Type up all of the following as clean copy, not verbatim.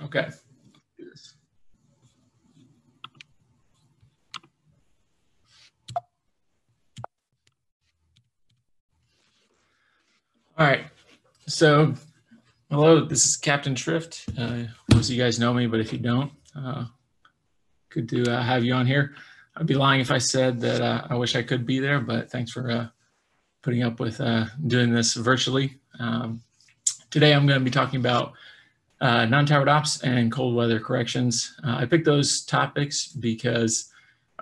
Okay. All right. So, hello, this is Captain Shrift. Most of you guys know me, but if you don't, good to have you on here. I'd be lying if I said that I wish I could be there, but thanks for putting up with doing this virtually. Today, I'm going to be talking about non-towered ops and cold weather corrections. I picked those topics because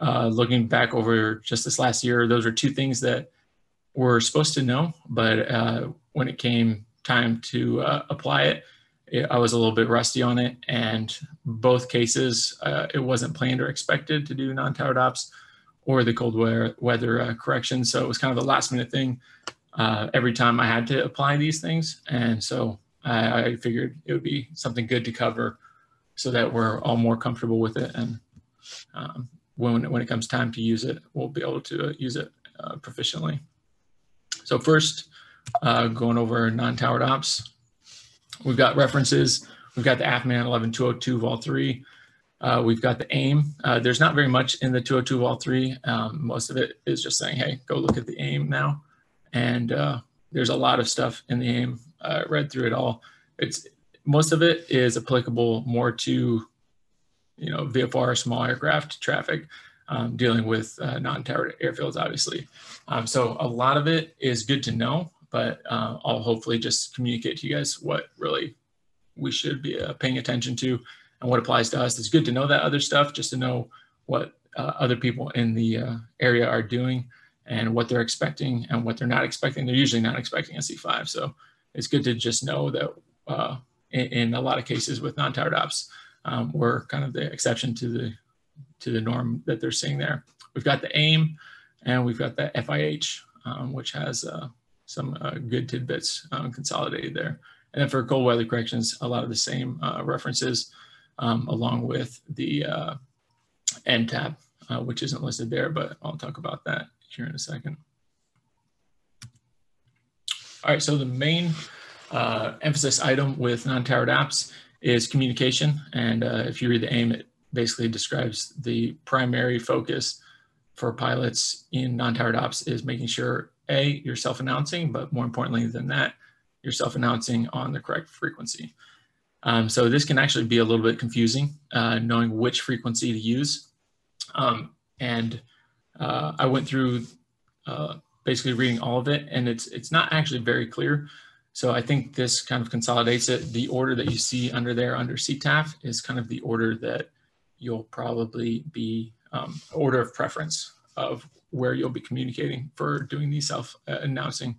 looking back over just this last year, those are two things that we're supposed to know, but when it came time to apply it, I was a little bit rusty on it. And both cases, it wasn't planned or expected to do non-towered ops or the cold weather correction. So it was kind of a last minute thing every time I had to apply these things. And so I figured it would be something good to cover so that we're all more comfortable with it. And when it comes time to use it, we'll be able to use it proficiently. So first, going over non-towered ops, we've got references. We've got the AFMAN 11202 Vol 3. We've got the AIM. There's not very much in the 202 Vol 3. Most of it is just saying, hey, go look at the AIM now. And there's a lot of stuff in the AIM. I read through it all. Most of it is applicable more to, VFR, small aircraft traffic, dealing with non-towered airfields, obviously. So a lot of it is good to know, but I'll hopefully just communicate to you guys what really we should be paying attention to and what applies to us. It's good to know that other stuff, just to know what other people in the area are doing and what they're expecting and what they're not expecting. They're usually not expecting a C5. So it's good to just know that in a lot of cases with non-towered ops, we're kind of the exception to the norm that they're seeing there. We've got the AIM and we've got the FIH, which has some good tidbits consolidated there. And then for cold weather corrections, a lot of the same references along with the NTAP, which isn't listed there, but I'll talk about that here in a second. All right, so the main emphasis item with non-towered apps is communication. And if you read the AIM, it basically describes the primary focus for pilots in non-towered ops is making sure, A, you're self-announcing, but more importantly than that, you're self-announcing on the correct frequency. So this can actually be a little bit confusing, knowing which frequency to use. I went through basically reading all of it, and it's not actually very clear. So I think this kind of consolidates it. The order that you see under there under CTAF is kind of the order that you'll probably be order of preference of where you'll be communicating for doing these self-announcing,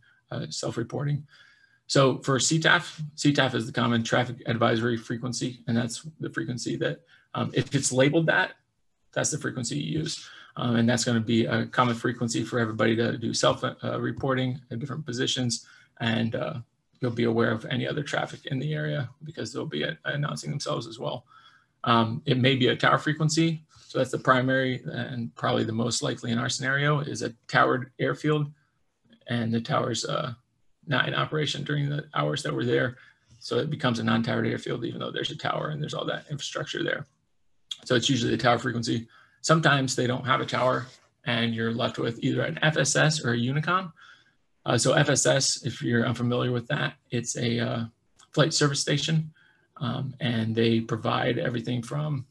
self-reporting. So for CTAF, CTAF is the Common Traffic Advisory Frequency, and that's the frequency that, if it's labeled that, that's the frequency you use. And that's going to be a common frequency for everybody to do self-reporting at different positions, and you'll be aware of any other traffic in the area because they'll be announcing themselves as well. It may be a tower frequency. So that's the primary and probably the most likely in our scenario is a towered airfield, and the tower's not in operation during the hours that we're there. So it becomes a non-towered airfield, even though there's a tower and there's all that infrastructure there. So it's usually the tower frequency. Sometimes they don't have a tower and you're left with either an FSS or a Unicom. So FSS, if you're unfamiliar with that, it's a flight service station. And they provide everything from,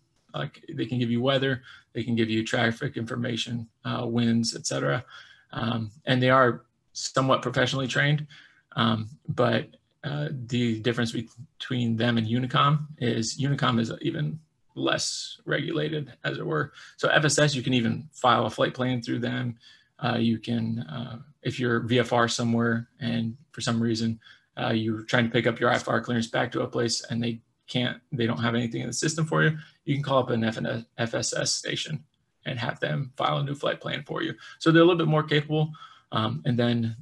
they can give you weather, they can give you traffic information, winds, etc. And they are somewhat professionally trained, but the difference between them and Unicom is even less regulated, as it were. So FSS, you can even file a flight plan through them. You can, if you're VFR somewhere and for some reason you're trying to pick up your IFR clearance back to a place and they don't have anything in the system for you, you can call up an FSS station and have them file a new flight plan for you. So they're a little bit more capable than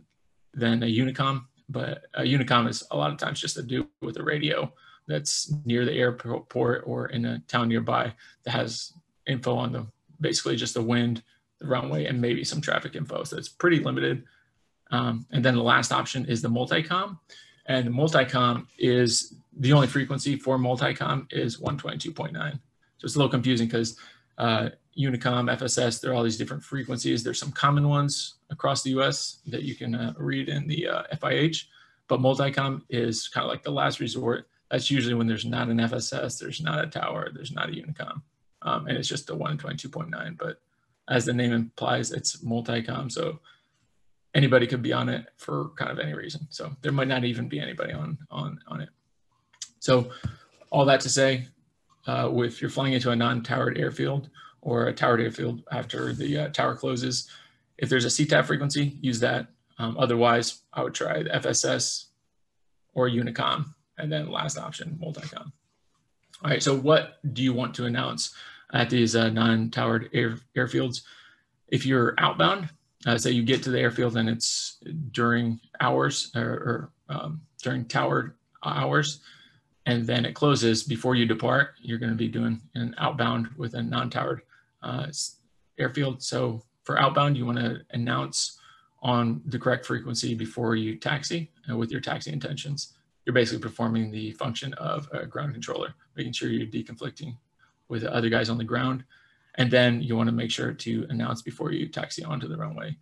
a Unicom, but a Unicom is a lot of times just a dude with a radio that's near the airport or in a town nearby that has info on basically just the wind, the runway, and maybe some traffic info. So it's pretty limited. And then the last option is the multicom. And multicom is the only frequency for multicom is 122.9. So it's a little confusing because Unicom, FSS, there are all these different frequencies. There's some common ones across the US that you can read in the FIH, but multicom is kind of like the last resort. That's usually when there's not an FSS, there's not a tower, there's not a Unicom, and it's just a 122.9. But as the name implies, it's multicom, so anybody could be on it for kind of any reason. So there might not even be anybody on it. So all that to say, if you're flying into a non-towered airfield or a towered airfield after the tower closes, if there's a CTAF frequency, use that. Otherwise, I would try the FSS or Unicom, and then last option, multicom. All right, so what do you want to announce at these non-towered airfields? If you're outbound, say you get to the airfield and it's during hours or during towered hours, and then it closes before you depart, you're going to be doing an outbound with a non-towered airfield. So for outbound, you want to announce on the correct frequency before you taxi with your taxi intentions. You're basically performing the function of a ground controller, making sure you're deconflicting with the other guys on the ground. And then you want to make sure to announce before you taxi onto the runway.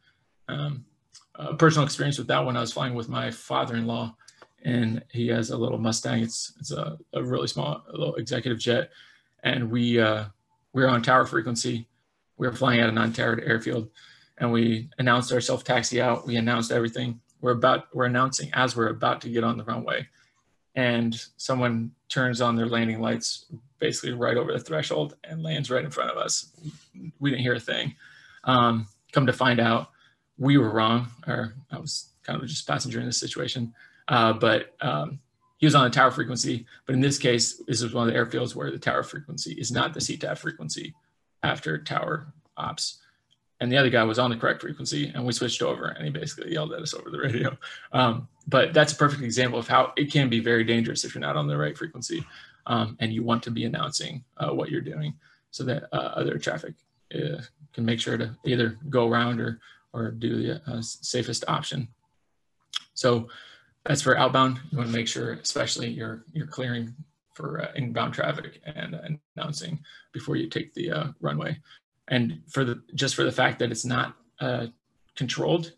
Personal experience with that one, I was flying with my father-in-law, and he has a little Mustang. It's a really small, little executive jet. And we were on tower frequency. We were flying at a non-towered airfield, and we announced our self-taxi out. We announced everything. We're announcing as we're about to get on the runway, and someone turns on their landing lights basically right over the threshold and lands right in front of us. We didn't hear a thing. Come to find out, we were wrong, or I was kind of just a passenger in this situation. But he was on the tower frequency. But in this case, this is one of the airfields where the tower frequency is not the CTAF frequency after tower ops. And the other guy was on the correct frequency, and we switched over, and he basically yelled at us over the radio. But that's a perfect example of how it can be very dangerous if you're not on the right frequency, and you want to be announcing what you're doing so that other traffic can make sure to either go around or do the safest option. So that's for outbound. You want to make sure, especially you're clearing for inbound traffic and announcing before you take the runway. And just for the fact that it's not controlled,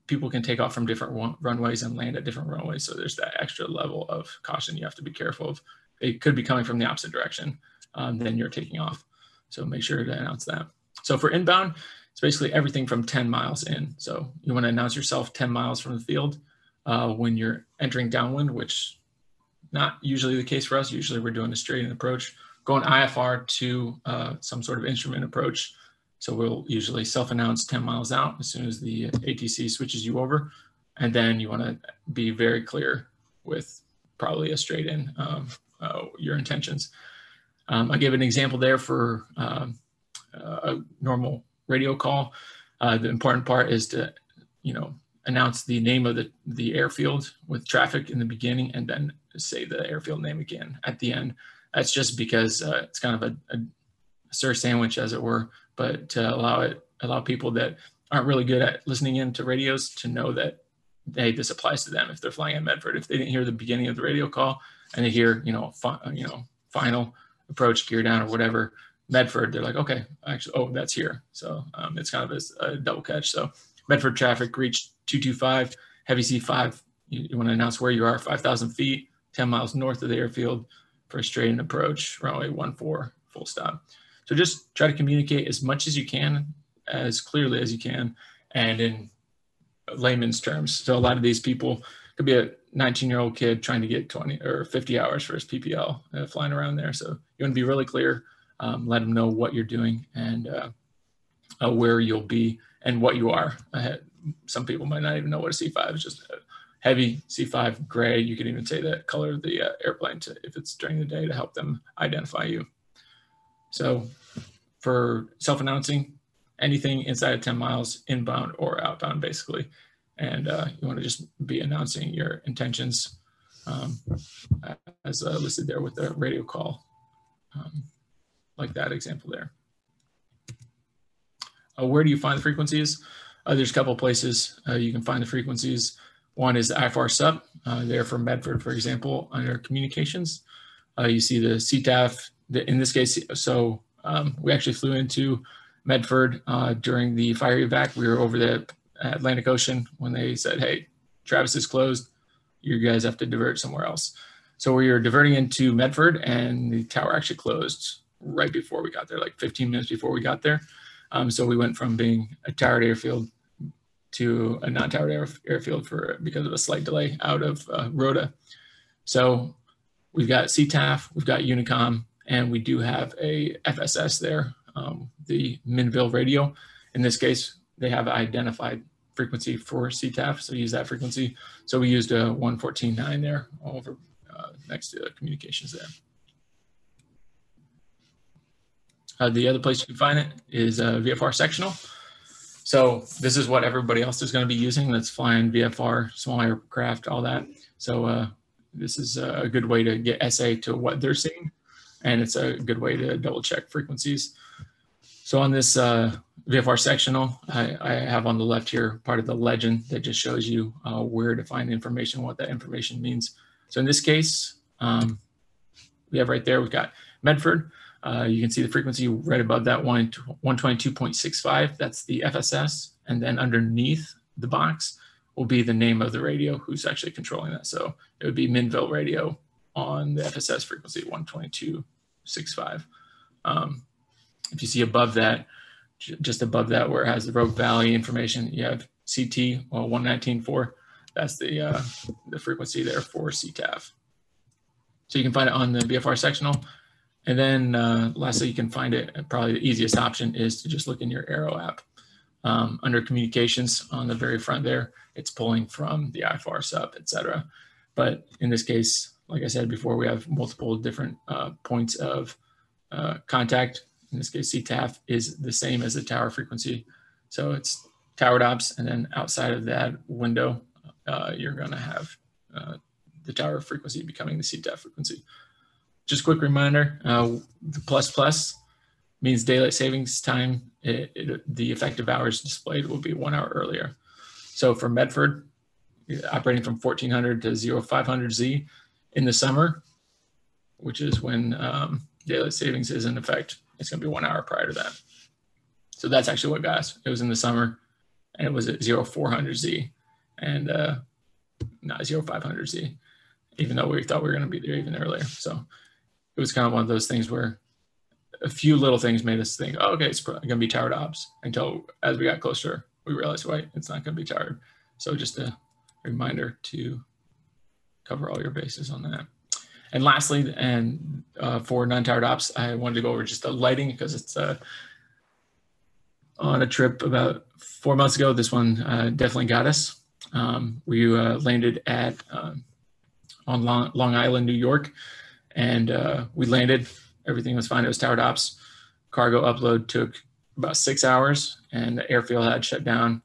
people can take off from different runways and land at different runways. So there's that extra level of caution you have to be careful of. It could be coming from the opposite direction than you're taking off. So make sure to announce that. So for inbound, it's basically everything from 10 miles in. So you want to announce yourself 10 miles from the field when you're entering downwind, which not usually the case for us. Usually we're doing a straight in approach, going IFR to some sort of instrument approach. So we'll usually self-announce 10 miles out as soon as the ATC switches you over. And then you want to be very clear with probably a straight in your intentions. I gave an example there for a normal radio call. The important part is to, announce the name of the airfield with traffic in the beginning, and then say the airfield name again at the end. That's just because it's kind of a stir sandwich, as it were, but to allow people that aren't really good at listening into radios to know that, hey, this applies to them if they're flying at Medford. If they didn't hear the beginning of the radio call and they hear, final approach, gear down, or whatever, Medford, they're like, okay, actually, oh, that's here. So it's kind of a double catch. So Medford traffic reached 225, heavy C5. You want to announce where you are, 5,000 feet, 10 miles north of the airfield for a straight in approach, runway 14, full stop. So just try to communicate as much as you can, as clearly as you can, and in layman's terms. So a lot of these people could be a 19-year-old kid trying to get 20 or 50 hours for his PPL flying around there. So you want to be really clear, let them know what you're doing and where you'll be and what you are. Some people might not even know what a C5 is, just a heavy C5 gray. You could even say the color of the airplane if it's during the day to help them identify you. So for self-announcing, anything inside of 10 miles, inbound or outbound, basically. And you want to just be announcing your intentions as listed there with the radio call, like that example there. Where do you find the frequencies? There's a couple places you can find the frequencies. One is the IFR SUP, there for Medford, for example, under communications. You see the CTAF, in this case, so we actually flew into Medford during the fire evac. We were over the Atlantic Ocean when they said, hey, Travis is closed, you guys have to divert somewhere else. So we were diverting into Medford, and the tower actually closed right before we got there, like 15 minutes before we got there. So we went from being a towered airfield to a non-towered airfield because of a slight delay out of Rota. So we've got CTAF, we've got Unicom, and we do have a FSS there, the Minville radio. In this case, they have identified frequency for CTAF, so use that frequency. So we used a 114.9 there over next to communications there. The other place you can find it is VFR sectional. So this is what everybody else is going to be using that's flying VFR, small aircraft, all that. So this is a good way to get SA to what they're seeing, and it's a good way to double check frequencies. So on this VFR sectional, I have on the left here part of the legend that just shows you where to find information, what that information means. So in this case, we have right there, we've got Medford. You can see the frequency right above that 122.65. That's the FSS. And then underneath the box will be the name of the radio who's actually controlling that. So it would be Minville radio on the FSS frequency 122.65. If you see above that, just above that where it has the Rogue Valley information, you have CT, well, 119.4. That's the frequency there for CTAF. So you can find it on the VFR sectional. And then lastly, you can find it, probably the easiest option is to just look in your Aero app. Under communications on the very front there, it's pulling from the IFR SUP, et cetera. But in this case, like I said before, we have multiple different points of contact. In this case, CTAF is the same as the tower frequency. So it's towered ops, and then outside of that window, you're gonna have the tower frequency becoming the CTAF frequency. Just a quick reminder, the ++ means daylight savings time. The effective hours displayed will be 1 hour earlier. So for Medford, operating from 1400 to 0500Z in the summer, which is when daylight savings is in effect, it's gonna be 1 hour prior to that. So that's actually what got us. It was in the summer, and it was at 0400Z and not 0500Z, even though we thought we were gonna be there even earlier. So it was kind of one of those things where a few little things made us think, oh, okay, it's going to be towered ops, until as we got closer, we realized, wait, it's not going to be towered. So just a reminder to cover all your bases on that. And lastly, and for non-towered ops, I wanted to go over just the lighting, because it's on a trip about 4 months ago. This one definitely got us. We landed at on Long Island, New York. And we landed, everything was fine. It was towered ops. Cargo upload took about 6 hours, and the airfield had shut down.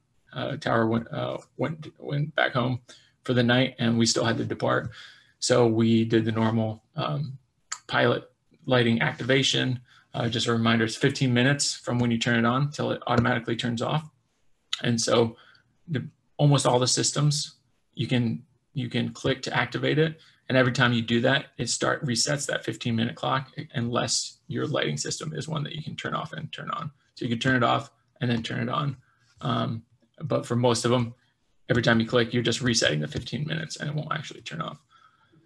Tower went back home for the night, and we still had to depart. So we did the normal pilot lighting activation. Just a reminder, it's 15 minutes from when you turn it on till it automatically turns off. And so almost all the systems, you can click to activate it. And every time you do that, it resets that 15-minute clock, unless your lighting system is one that you can turn off and turn on. So you can turn it off and then turn it on. But for most of them, every time you click, you're just resetting the 15 minutes and it won't actually turn off.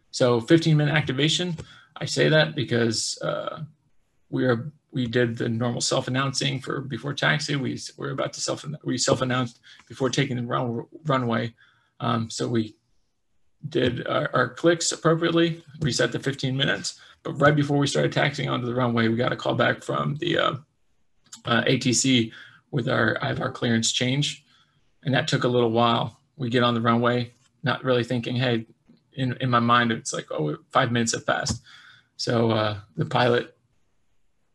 So 15-minute activation, I say that because we did the normal self-announcing for before taxi. We were about to self-announced before taking the runway. So we did our clicks appropriately, reset the 15 minutes, but right before we started taxiing onto the runway, we got a call back from the ATC with I have our clearance change, and that took a little while. We get on the runway, not really thinking, hey, in my mind, it's like, oh, 5 minutes have passed. So the pilot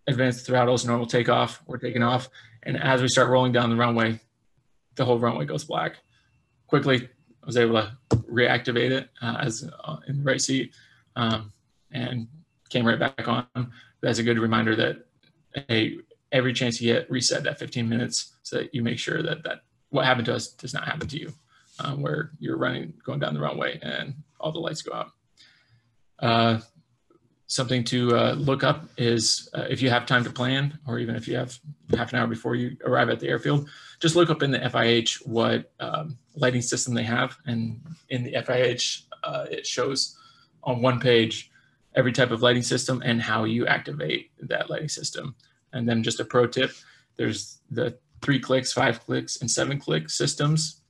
advanced the throttles, normal takeoff, we're taking off, and as we start rolling down the runway, the whole runway goes black. Quickly, I was able to reactivate it as in the right seat and came right back on. That's a good reminder that, hey, every chance you get, reset that 15 minutes so that you make sure that what happened to us does not happen to you. where you're going down the runway and all the lights go out. Something to look up is if you have time to plan, or even if you have half an hour before you arrive at the airfield, just look up in the FIH what lighting system they have. And in the FIH, it shows on one page every type of lighting system and how you activate that lighting system. And then just a pro tip, there's the 3 clicks, 5 clicks, and 7 click systems.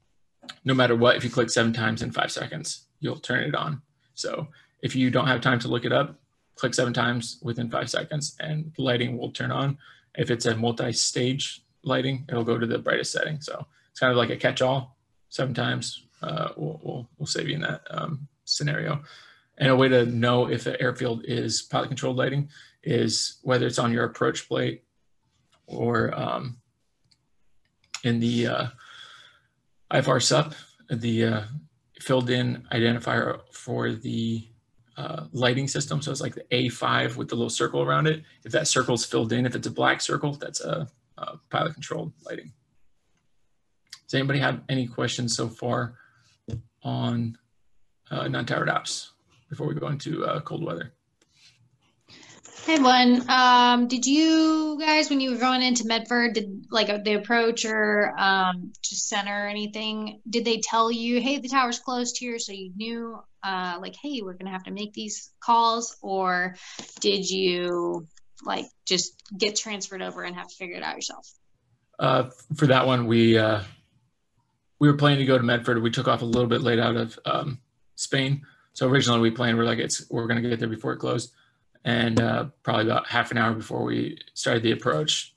No matter what, if you click 7 times in 5 seconds, you'll turn it on. So if you don't have time to look it up, click 7 times within 5 seconds and the lighting will turn on. If it's a multi-stage lighting, it'll go to the brightest setting. So it's kind of like a catch-all. 7 times will save you in that scenario. And a way to know if an airfield is pilot controlled lighting is whether it's on your approach plate or in the IFR SUP, the filled in identifier for the lighting system. So it's like the A5 with the little circle around it. If that circle is filled in, if it's a black circle, that's a pilot controlled lighting. Does anybody have any questions so far on non-towered apps before we go into cold weather? Hey, one. Did you guys, when you were going into Medford, did like the approach or just center or anything, did they tell you, hey, the tower's closed here, so you knew like, hey, we're gonna have to make these calls, or did you like just get transferred over and have to figure it out yourself? For that one, we were planning to go to Medford. We took off a little bit late out of Spain. So originally we planned, we're gonna get there before it closed. And probably about half an hour before we started the approach,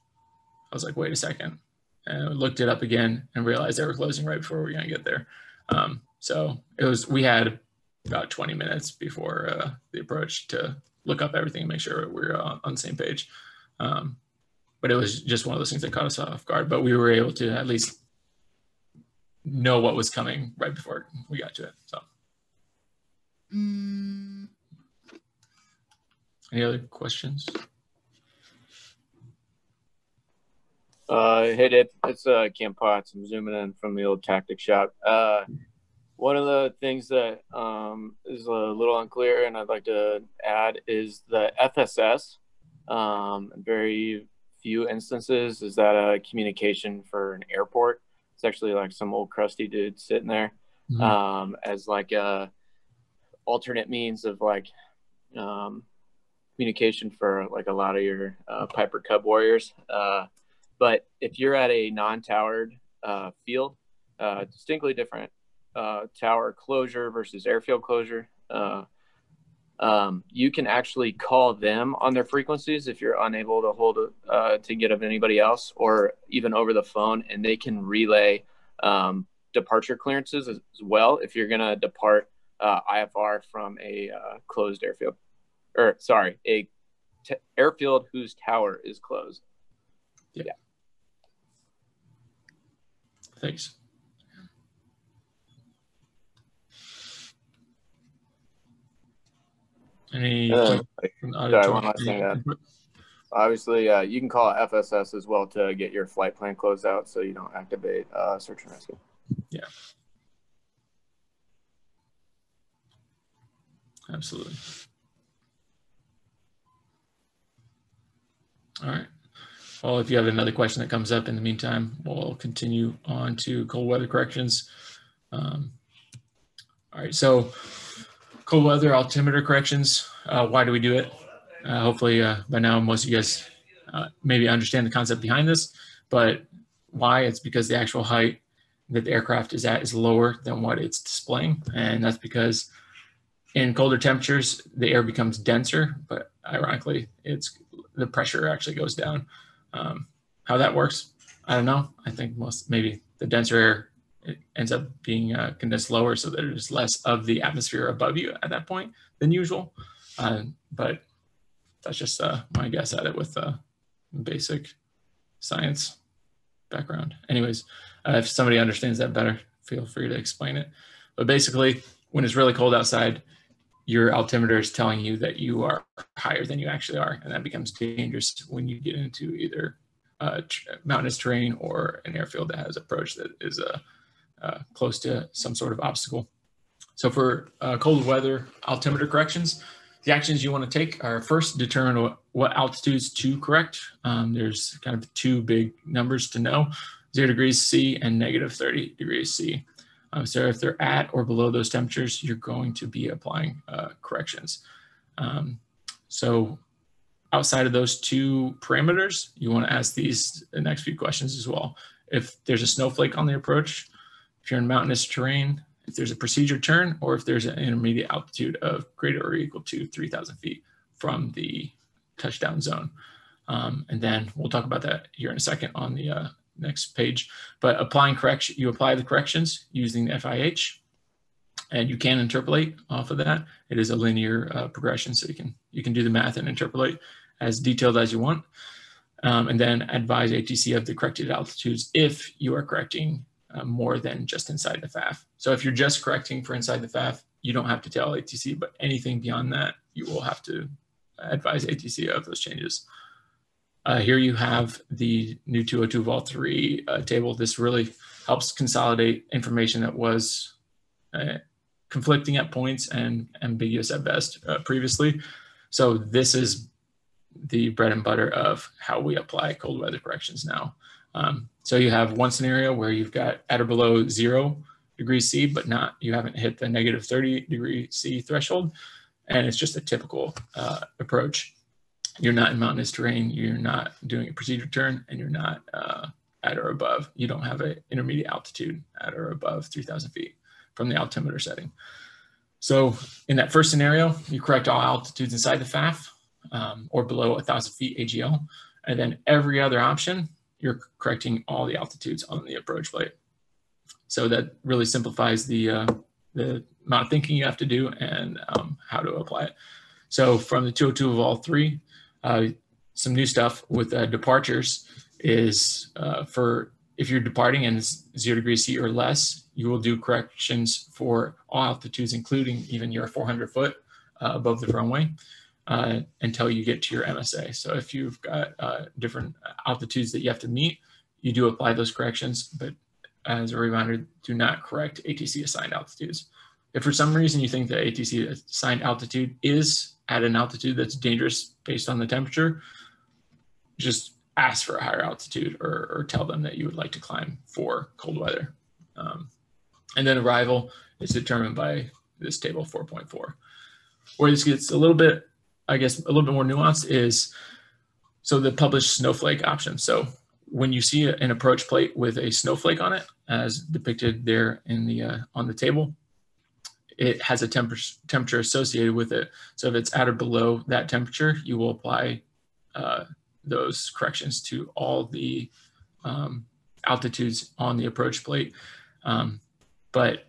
I was like, wait a second. And I looked it up again and realized they were closing right before we were going to get there. So we had about 20 minutes before the approach to look up everything and make sure we were on the same page. But it was just one of those things that caught us off guard. But we were able to at least know what was coming right before we got to it. So. Any other questions? Hey Dave, it's Cam Potts. I'm zooming in from the old tactic shop. One of the things that is a little unclear and I'd like to add is the FSS. Very few instances is that a communication for an airport. It's actually like some old crusty dude sitting there as like a alternate means of like communication for like a lot of your Piper Cub warriors. But if you're at a non-towered field, distinctly different tower closure versus airfield closure, you can actually call them on their frequencies if you're unable to hold to get of anybody else, or even over the phone, and they can relay departure clearances as well if you're going to depart IFR from a closed airfield. Or sorry, airfield whose tower is closed. Yeah. Thanks. Any sorry, one last thing. Obviously, you can call FSS as well to get your flight plan closed out so you don't activate search and rescue. Yeah. Absolutely. All right. Well, if you have another question that comes up in the meantime, we'll continue on to cold weather corrections. All right. So cold weather altimeter corrections. Why do we do it? Hopefully by now, most of you guys maybe understand the concept behind this, but why? It's because the actual height that the aircraft is at is lower than what it's displaying. And that's because in colder temperatures, the air becomes denser, but ironically, the pressure actually goes down. How that works, I don't know. I think maybe the denser air, it ends up being condensed lower, so there's less of the atmosphere above you at that point than usual. But that's just my guess at it with basic science background. Anyways, if somebody understands that better, feel free to explain it. But basically, when it's really cold outside, your altimeter is telling you that you are higher than you actually are, and that becomes dangerous when you get into either mountainous terrain or an airfield that has approach that is close to some sort of obstacle. So for cold weather altimeter corrections, the actions you want to take are first determine what altitudes to correct. There's kind of two big numbers to know, 0 degrees C and negative 30 degrees C. So if they're at or below those temperatures, you're going to be applying corrections. So outside of those two parameters, you want to ask the next few questions as well. If there's a snowflake on the approach, if you're in mountainous terrain, if there's a procedure turn, or if there's an intermediate altitude of greater or equal to 3,000 feet from the touchdown zone. And then we'll talk about that here in a second on the next page. But applying correction, you apply the corrections using the FIH, and you can interpolate off of that. It is a linear progression, so you can do the math and interpolate as detailed as you want. And then advise ATC of the corrected altitudes if you are correcting more than just inside the FAF. So if you're just correcting for inside the FAF, you don't have to tell ATC, but anything beyond that, you will have to advise ATC of those changes. Here you have the new 202 Vol 3 table. This really helps consolidate information that was conflicting at points and ambiguous at best previously. So this is the bread and butter of how we apply cold weather corrections now. So you have one scenario where you've got at or below 0 degrees C, but you haven't hit the negative 30 degree C threshold. And it's just a typical approach. You're not in mountainous terrain, you're not doing a procedure turn, and you're not at or above. You don't have an intermediate altitude at or above 3,000 feet from the altimeter setting. So in that first scenario, you correct all altitudes inside the FAF or below 1,000 feet AGL. And then every other option, you're correcting all the altitudes on the approach plate. So that really simplifies the amount of thinking you have to do and how to apply it. So from the 202 Vol 3, some new stuff with departures is for if you're departing and it's 0 degrees C or less, you will do corrections for all altitudes, including even your 400 foot above the runway until you get to your MSA. So if you've got different altitudes that you have to meet, you do apply those corrections, but as a reminder, do not correct ATC assigned altitudes. If for some reason you think the ATC assigned altitude is at an altitude that's dangerous based on the temperature, just ask for a higher altitude or tell them that you would like to climb for cold weather. And then arrival is determined by this table 4.4. Where this gets a little bit, I guess, a little bit more nuanced is, so the published snowflake option. So when you see an approach plate with a snowflake on it, as depicted there in the on the table, it has a temperature associated with it. So if it's at or below that temperature, you will apply those corrections to all the altitudes on the approach plate. But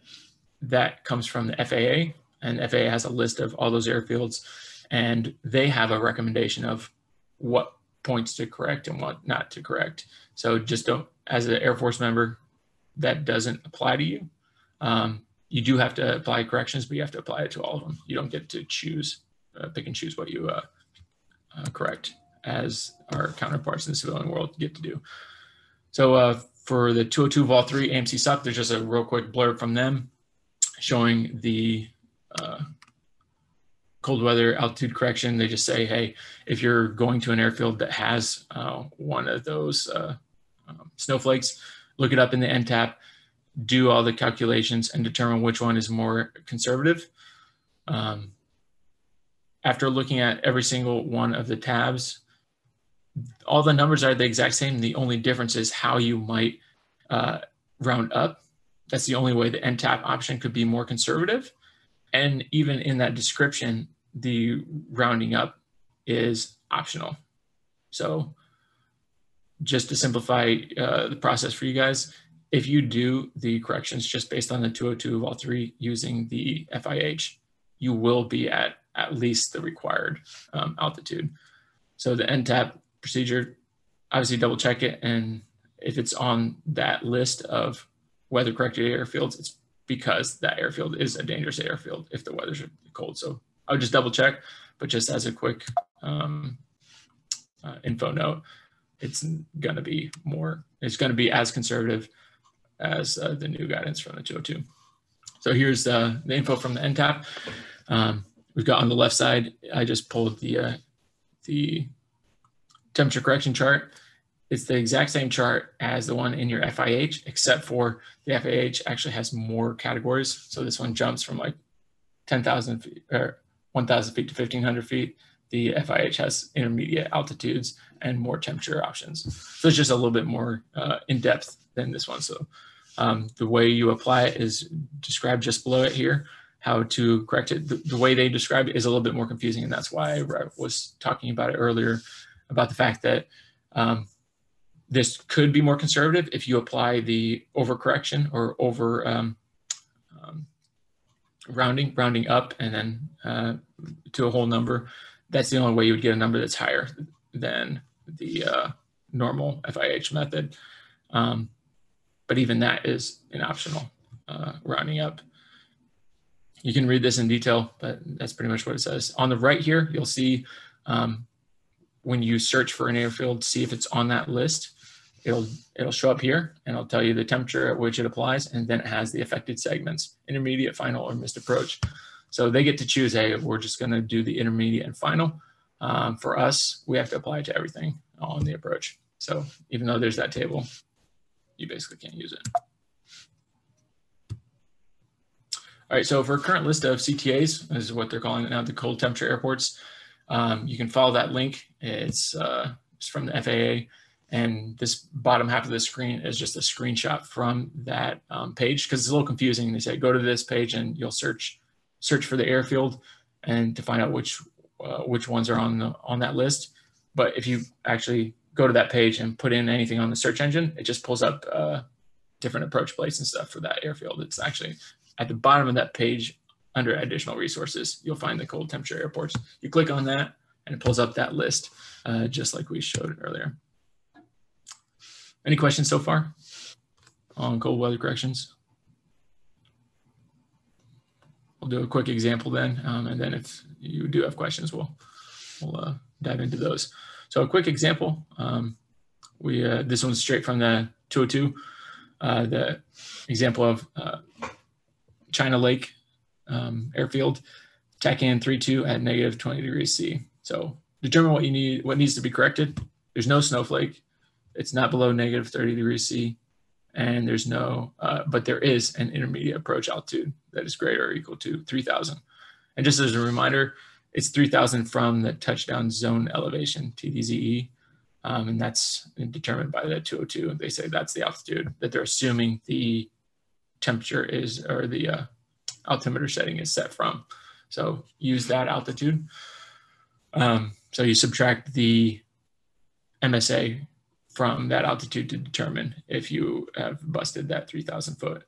that comes from the FAA, and the FAA has a list of all those airfields, and they have a recommendation of what points to correct and what not to correct. So just don't, as an Air Force member, that doesn't apply to you. You do have to apply corrections, but you have to apply it to all of them. You don't get to choose, pick and choose what you correct, as our counterparts in the civilian world get to do. So for the 202 Vol 3 AMC SUP, there's just a real quick blurb from them showing the cold weather altitude correction. They just say, hey, if you're going to an airfield that has one of those snowflakes, look it up in the NTAP, do all the calculations and determine which one is more conservative. After looking at every single one of the tabs, all the numbers are the exact same. The only difference is how you might round up. That's the only way the NTAP option could be more conservative. And even in that description, the rounding up is optional. So just to simplify the process for you guys, if you do the corrections just based on the 202 Vol 3 using the FIH, you will be at least the required altitude. So the NTAP procedure, obviously double check it. And if it's on that list of weather corrected airfields, it's because that airfield is a dangerous airfield if the weather's cold. So I would just double check, but just as a quick info note, it's going to be as conservative as the new guidance from the 202. So here's the info from the NTAP. We've got on the left side, I just pulled the temperature correction chart. It's the exact same chart as the one in your FIH, except for the FIH actually has more categories. So this one jumps from like 10,000 feet or 1,000 feet to 1,500 feet. The FIH has intermediate altitudes and more temperature options. So it's just a little bit more in depth than this one. So the way you apply it is described just below it here. How to correct it. The way they describe it is a little bit more confusing, and that's why I was talking about it earlier about the fact that this could be more conservative if you apply the overcorrection or over rounding up and then to a whole number. That's the only way you would get a number that's higher than the normal FIH method. But even that is an optional rounding up. You can read this in detail, but that's pretty much what it says. On the right here, you'll see when you search for an airfield, see if it's on that list. It'll show up here, and it'll tell you the temperature at which it applies, and then it has the affected segments, intermediate, final, or missed approach. So they get to choose, hey, we're just going to do the intermediate and final. For us, we have to apply it to everything on the approach. So even though there's that table, you basically can't use it. All right, so for a current list of CTAs, this is what they're calling it now, the cold temperature airports. You can follow that link. It's from the FAA. And this bottom half of the screen is just a screenshot from that page, because it's a little confusing. They say, go to this page and you'll search for the airfield and to find out which ones are on that list. But if you actually go to that page and put in anything on the search engine, it just pulls up different approach plates and stuff for that airfield. It's actually at the bottom of that page under additional resources, you'll find the cold temperature airports. You click on that and it pulls up that list, just like we showed earlier. Any questions so far on cold weather corrections? We'll do a quick example then, and then if you do have questions, we'll dive into those. So a quick example, this one's straight from the 202, the example of China Lake airfield, TACAN 32 at negative 20 degrees C. So determine what needs to be corrected. There's no snowflake. It's not below negative 30 degrees C, and there's no, but there is an intermediate approach altitude that is greater or equal to 3,000. And just as a reminder, it's 3,000 from the touchdown zone elevation, TDZE, and that's determined by the 202. They say that's the altitude that they're assuming the temperature is, or the altimeter setting is set from. So use that altitude. So you subtract the MSA from that altitude to determine if you have busted that 3,000 foot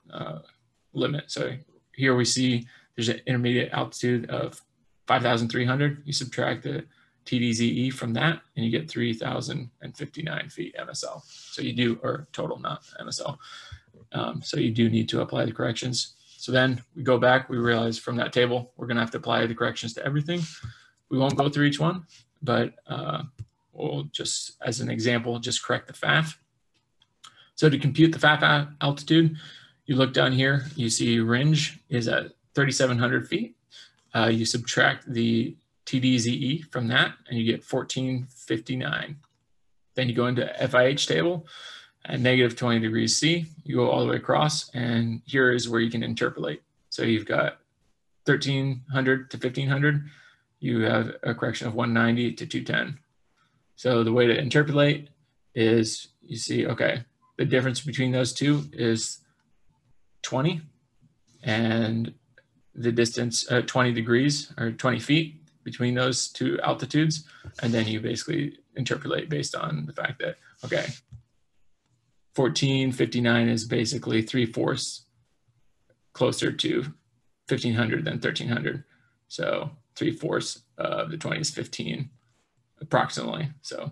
limit. So here we see there's an intermediate altitude of 5,300. You subtract the TDZE from that and you get 3,059 feet MSL. So you do, or total, not MSL. So you do need to apply the corrections. So then we go back, we realize from that table, we're gonna have to apply the corrections to everything. We won't go through each one, but we'll just, as an example, just correct the FAF. So to compute the FAF altitude, you look down here, you see range is at 3,700 feet. You subtract the TDZE from that and you get 1,459. Then you go into FIH table at negative 20 degrees C, you go all the way across, and here is where you can interpolate. So you've got 1,300 to 1,500, you have a correction of 190 to 210. So the way to interpolate is you see, okay, the difference between those two is 20, and the distance, 20 degrees or 20 feet between those two altitudes. And then you basically interpolate based on the fact that, okay, 1,459 is basically 3/4 closer to 1,500 than 1,300. So 3/4 of the 20 is 15. Approximately. So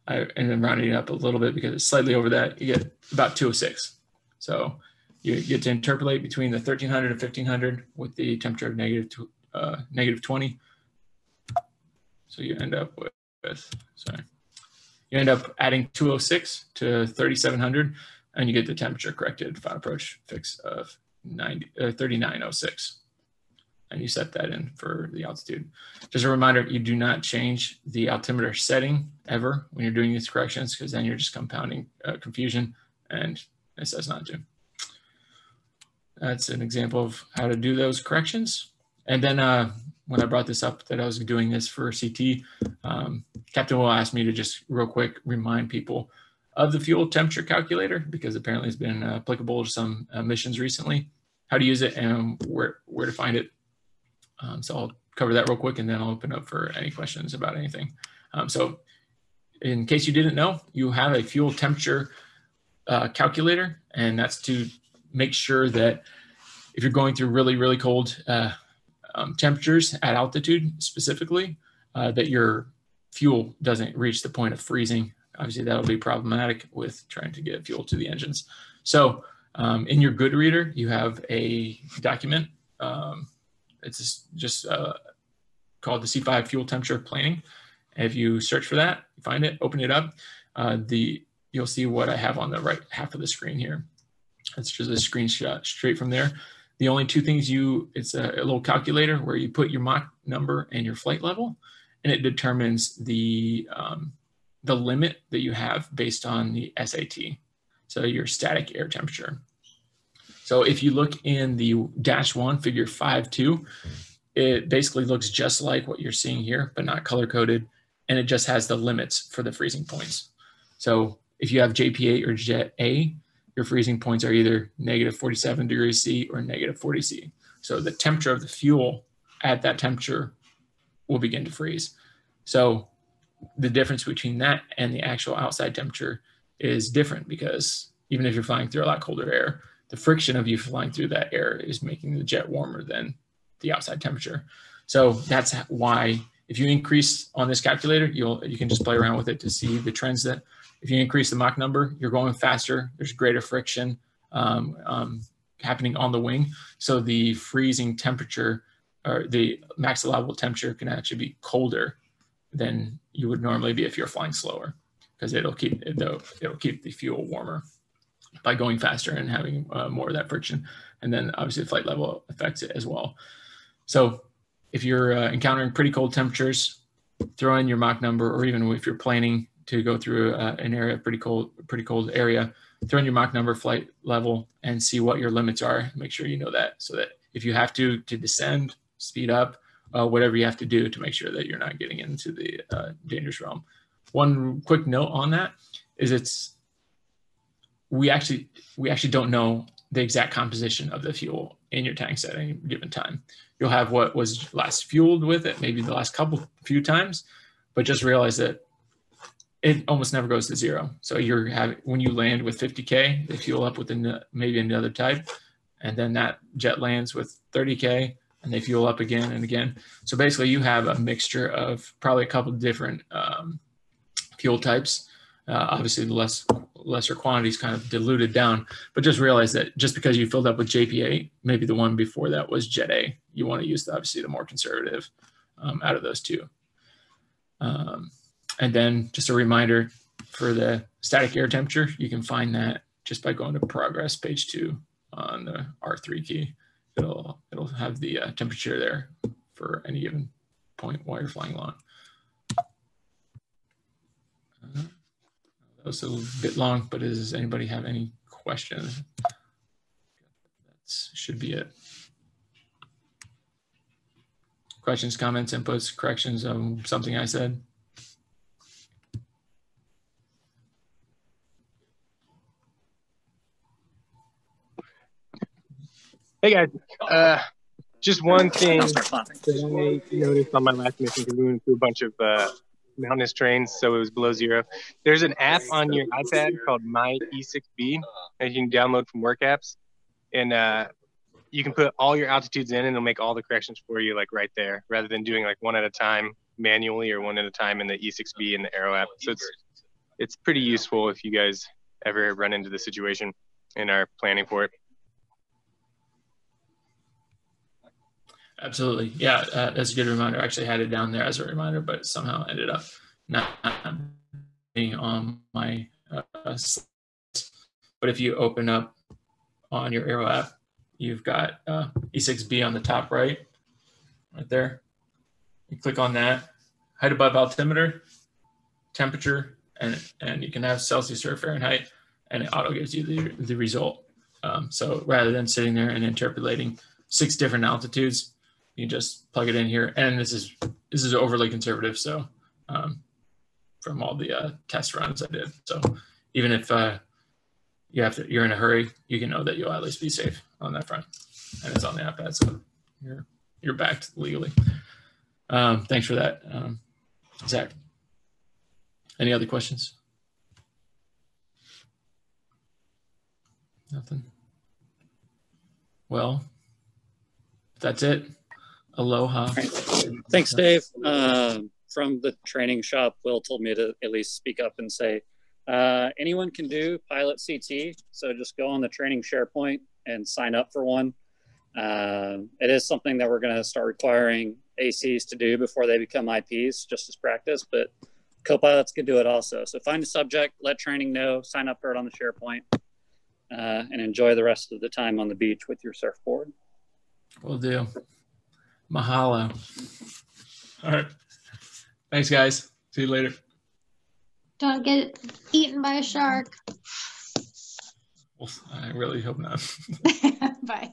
I ended up rounding it up a little bit because it's slightly over that. You get about 206. So you get to interpolate between the 1,300 and 1,500 with the temperature of negative 20. So you end up with, sorry, you end up adding 206 to 3,700, and you get the temperature corrected final approach fix of 3906. And you set that in for the altitude. Just a reminder, you do not change the altimeter setting ever when you're doing these corrections, because then you're just compounding confusion, and it says not to. That's an example of how to do those corrections. And then when I brought this up that I was doing this for CT, Captain Will asked me to just real quick remind people of the fuel temperature calculator, because apparently it's been applicable to some missions recently, how to use it and where to find it. So I'll cover that real quick, and then I'll open up for any questions about anything. So in case you didn't know, you have a fuel temperature calculator, and that's to make sure that if you're going through really, really cold temperatures at altitude specifically, that your fuel doesn't reach the point of freezing. Obviously, that'll be problematic with trying to get fuel to the engines. So in your Good Reader, you have a document. It's just called the C5 Fuel Temperature Planning. And if you search for that, you find it, open it up, you'll see what I have on the right half of the screen here. It's just a screenshot straight from there. The only two things it's a little calculator where you put your Mach number and your flight level, and it determines the limit that you have based on the SAT. So your static air temperature. So if you look in the -1 figure 5.2, it basically looks just like what you're seeing here, but not color coded. And it just has the limits for the freezing points. So if you have JP8 or Jet A, your freezing points are either -47 degrees C or -40 C. So the temperature of the fuel at that temperature will begin to freeze. So the difference between that and the actual outside temperature is different, because even if you're flying through a lot colder air, the friction of you flying through that air is making the jet warmer than the outside temperature. So that's why if you increase on this calculator, you can just play around with it to see the trends. That if you increase the Mach number, you're going faster, there's greater friction happening on the wing. So the freezing temperature, or the max allowable temperature, can actually be colder than you would normally be if you're flying slower, because it'll keep the fuel warmer by going faster and having more of that friction. And then obviously the flight level affects it as well. So if you're encountering pretty cold temperatures, throw in your Mach number, or even if you're planning to go through an area, pretty cold area, throw in your Mach number, flight level, and see what your limits are. Make sure you know that, so that if you have to descend, speed up, whatever you have to do to make sure that you're not getting into the dangerous realm. One quick note on that is we actually don't know the exact composition of the fuel in your tanks at any given time. You'll have what was last fueled with it, maybe the last few times, but just realize that it almost never goes to zero. So when you land with 50K, they fuel up with maybe another type, and then that jet lands with 30K, and they fuel up again and again. So basically you have a mixture of probably a couple of different fuel types. Obviously the lesser quantities kind of diluted down, but just realize that just because you filled up with JP8, maybe the one before that was Jet A, you want to use obviously the more conservative out of those two. And then just a reminder for the static air temperature, you can find that just by going to progress page 2 on the R3 key. It'll have the temperature there for any given point while you're flying along. That was a little bit long, but does anybody have any questions? That should be it. Questions, comments, inputs, corrections on something I said? Hey guys, just one thing that I noticed on my last mission, because we went through a bunch of mountainous terrains, so it was below zero. There's an app on your iPad called My E6B that you can download from work apps, and you can put all your altitudes in, and it'll make all the corrections for you, like right there, rather than doing like one at a time manually or one at a time in the E6B and the Aero app. So it's pretty useful if you guys ever run into the situation and are planning for it. Absolutely. Yeah, that's a good reminder. I actually had it down there as a reminder, but somehow ended up not being on my But if you open up on your Aero app, you've got E6B on the top right there. You click on that, height above altimeter, temperature, and you can have Celsius or Fahrenheit, and it auto gives you the result. So rather than sitting there and interpolating 6 different altitudes, you just plug it in here. And this is overly conservative. So from all the test runs I did. So even if you're in a hurry, you can know that you'll at least be safe on that front. And it's on the iPad, so you're backed legally. Thanks for that, Zach. Any other questions? Nothing. Well, that's it. Aloha. Right. Thanks, Dave. From the training shop, Will told me to at least speak up and say, anyone can do pilot CT. So just go on the training SharePoint and sign up for one. It is something that we're going to start requiring ACs to do before they become IPs, just as practice, but co-pilots can do it also. So find a subject, let training know, sign up for it on the SharePoint, and enjoy the rest of the time on the beach with your surfboard. Will do. Mahalo. All right. Thanks, guys. See you later. Don't get eaten by a shark. Well, I really hope not. Bye.